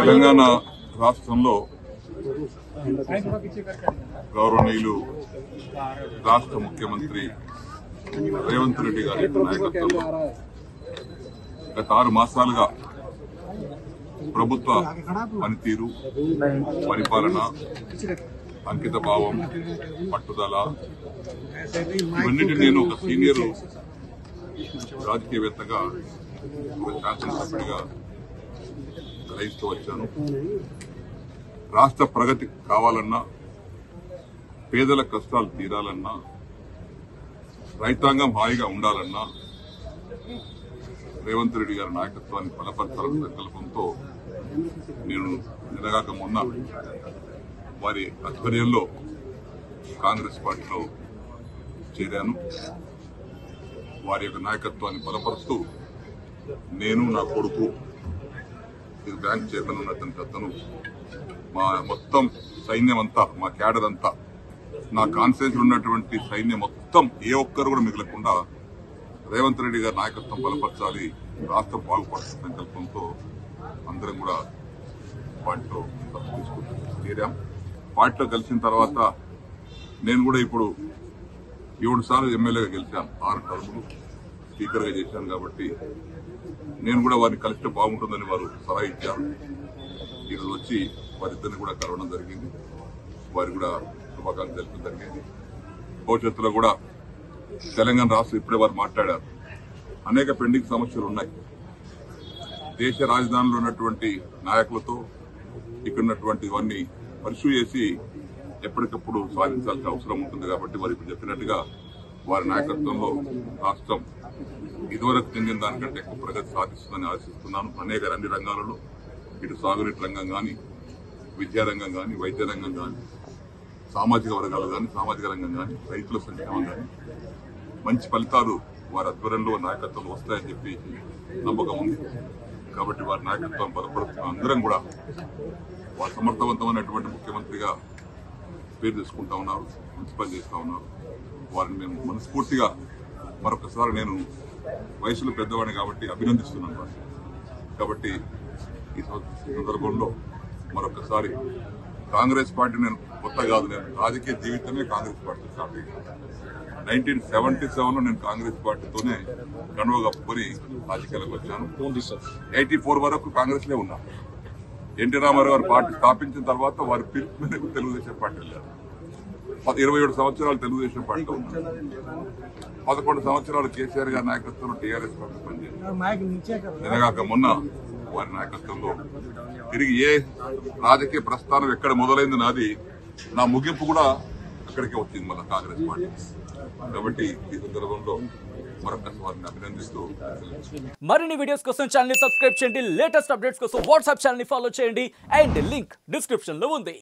తెలంగాణ రాష్ట్రంలో గౌరవనీయులు రాష్ట్ర ముఖ్యమంత్రి రేవంత్ రెడ్డి గారి నాయకత్వంలో గత 6 మాసాలుగా ప్రభుత్వ పనితీరు, పరిపాలన, అంకిత భావం, పట్టుదల ఇవన్నిటిని నేను ఒక సీనియర్ రాజకీయవేత్తగా, ఒక శాసనసభ్యుడిగా గ్రహిస్తూ వచ్చాను. రాష్ట్ర ప్రగతి కావాలన్నా, పేదల కష్టాలు తీరాలన్నా, రైతాంగం హాయిగా ఉండాలన్నా రేవంత్ రెడ్డి గారి నాయకత్వాన్ని బలపరచాలన్న సంకల్పంతో నేను నిన్నగాక మొన్న వారి ఆధ్వర్యంలో కాంగ్రెస్ పార్టీలో చేరాను. వారి యొక్క నాయకత్వాన్ని బలపరుస్తూ నేను, నా కొడుకు, ఇది బ్యాంక్ చైర్మన్ ఉన్నటువంటి అతను, మా మొత్తం సైన్యం అంతా, మా క్యాడర్ అంతా, నా కాన్స్టిట్యూన్సీ ఉన్నటువంటి సైన్యం మొత్తం ఏ ఒక్కరు కూడా మిగలకుండా రేవంత్ రెడ్డి గారి నాయకత్వం బలపరచాలి, రాష్ట్రం బాగుపడుతున్న సంకల్పంతో అందరం కూడా పార్టీలో చేరాం. పార్టీలో కలిసిన తర్వాత నేను కూడా ఇప్పుడు 7 సార్లు ఎమ్మెల్యేగా గెలిచాను, 6 టర్ములు స్పీకర్గా చేశాను. కాబట్టి నేను కూడా వారిని కలిస్తే బాగుంటుందని వారు సలహా ఇచ్చారు. ఈరోజు వచ్చి వారిద్దరిని కూడా కలవడం జరిగింది, వారి కూడా శుభాకాంక్షలు తెలపడం జరిగింది. భవిష్యత్తులో కూడా తెలంగాణ రాష్ట్రం ఇప్పుడే వారు మాట్లాడారు, అనేక పెండింగ్ సమస్యలు ఉన్నాయి. దేశ రాజధానిలో ఉన్నటువంటి నాయకులతో ఇక్కడ ఉన్నటువంటి ఇవన్నీ పరిశూ చేసి ఎప్పటికప్పుడు సాధించాల్సిన అవసరం ఉంటుంది. కాబట్టి వారు ఇప్పుడు చెప్పినట్టుగా వారి నాయకత్వంలో రాష్ట్రం ఇదివరకు చెందిన దానికంటే ఎక్కువ ప్రగతి సాధిస్తుందని ఆశిస్తున్నాను. అన్ని రంగాలలో, ఇటు సాగునీటి రంగం కానీ, విద్యారంగం కానీ, వైద్య రంగం కానీ, సామాజిక వర్గాలు కానీ, సామాజిక రంగం కానీ, రైతుల సంక్షేమం కానీ మంచి ఫలితాలు వారి ఆధ్వర్యంలో, నాయకత్వంలో వస్తాయని చెప్పి నమ్మకం ఉంది. కాబట్టి వారి నాయకత్వం బలపడుతున్న అందరం కూడా వారు సమర్థవంతమైనటువంటి ముఖ్యమంత్రిగా పేరు తీసుకుంటా ఉన్నారు, మంచి పని చేస్తా ఉన్నారు. వారిని మేము మనస్ఫూర్తిగా మరొకసారి, నేను వయసులో పెద్దవాడిని కాబట్టి అభినందిస్తున్నాను. కాబట్టి ఈ సందర్భంలో మరొకసారి కాంగ్రెస్ పార్టీ, నేను కొత్త కాదు, నేను రాజకీయ జీవితమే కాంగ్రెస్ పార్టీ స్టార్ట్ అయ్యింది. 1977లో నేను కాంగ్రెస్ పార్టీతోనే కండువ కప్పుకొని రాజకీయాలకు వచ్చాను. 84 వరకు కాంగ్రెస్ లే ఉన్నా. ఎన్టీ రామారావు గారు పార్టీ స్థాపించిన తర్వాత వారి పిలుపు మేరకు తెలుగుదేశం పార్టీ వెళ్ళారు. 27 సంవత్సరాలు తెలుగుదేశం పార్టీలో ఉన్నారు. 11 సంవత్సరాలు కేసీఆర్ గారి నాయకత్వంలో టీఆర్ఎస్ పార్టీ పనిచేశారు. నిన్నగాక మొన్న వారి నాయకత్వంలో తిరిగి ఏ రాజకీయ ప్రస్థానం ఎక్కడ మొదలైంది నాది, నా ముగింపు కూడా అక్కడికే వచ్చింది, మళ్ళీ కాంగ్రెస్ పార్టీ. కాబట్టి ఈ సందర్భంలో మరొకసారి వారిని అభినందిస్తూ, మరిన్ని వీడియోస్ కోసం ఛానల్ ని సబ్స్క్రైబ్ చేయండి, లేటెస్ట్ అప్డేట్స్ కోసం వాట్సాప్ ఛానల్ ని ఫాలో చేయండి, అండ్ లింక్ డిస్క్రిప్షన్ లో ఉంది.